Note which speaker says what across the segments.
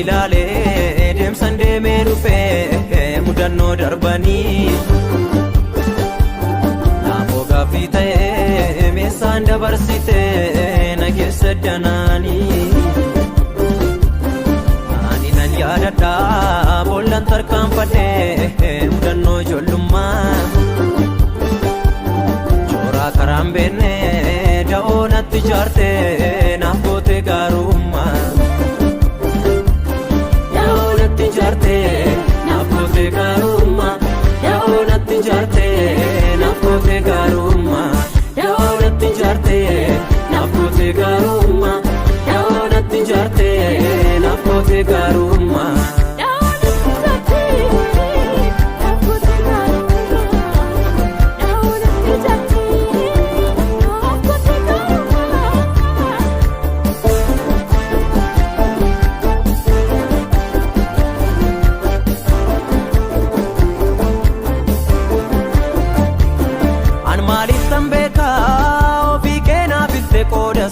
Speaker 1: Ilaalee deemsan deemee dhufee mudannoo darbanii naafoo gaaffii ta'ee meessaan dabarsitee na keessa danaanii ani nan yaadadhaa boollan tarkaanfadhee mudannoo ijoollummaa jooraa karaan beennee da'oo natti jaartee naaf gootee gaarummaa. Naafoote gaarummaa yaa'oo natti jaartee naafoote gaarummaa yaa'oo natti jaartee naafoote gaarummaa yaa'oo natti jaartee naafoote gaarummaa.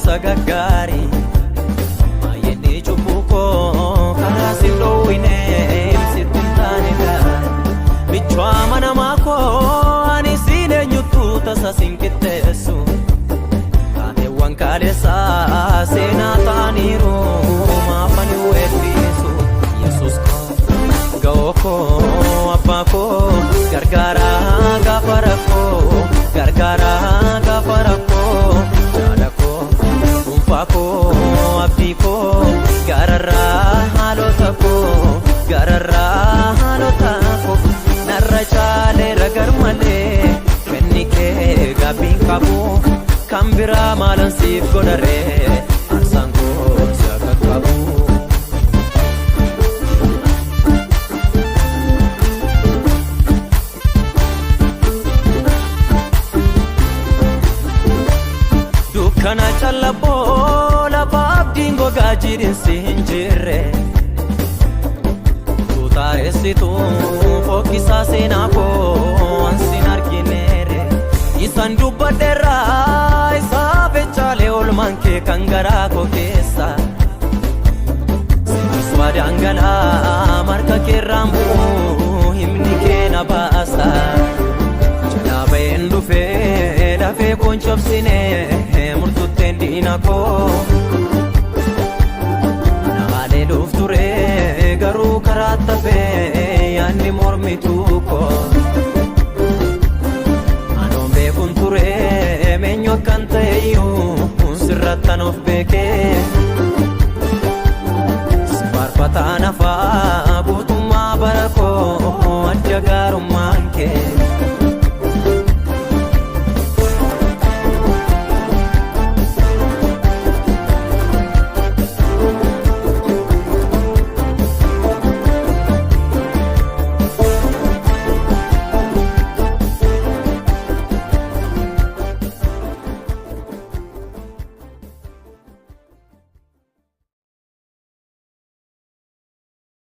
Speaker 1: Sagaggaari maayyenni cubbuu koo karaa si dhoowwinee sitti hin taane gaari michuu amanamaa koo ani siin eenyutu tasa siin qixxeessu taateewwan kaaleessaa seenaa ta'aniiru maafani weeddiisu Yesuus koo ga'oo koo abbaa koo gargaaraa gaafa rakkoo gargaaraa gaafa rakkoo jaala koo Fako abdi ko gararraa haalota ko gararraa haalota ko narra caalee ragar malee kenni kee gaabbiin qabu kan biraa maalan siif godharee arsaan koo si akka qabu. Kana callaboo lafa abdiin gogaa jirinsi hin jirre tuutaareessitu fokkisaa seenaa koo ansin argineere isan dubbadheerraa isaa fechaalee olmaan kee kan garaa koo keessa sinis waadaan galaa marka keerraan bu'uu himni kee na baasa jalaa ba'een dhufee lafee koon cabsinee murtutteen diina koo naalee dhuuf ture garuu karaa tafee yaanni mormituu koo anoon beekuun ture meenyu akkan ta'eyyuu sirrattan of beekee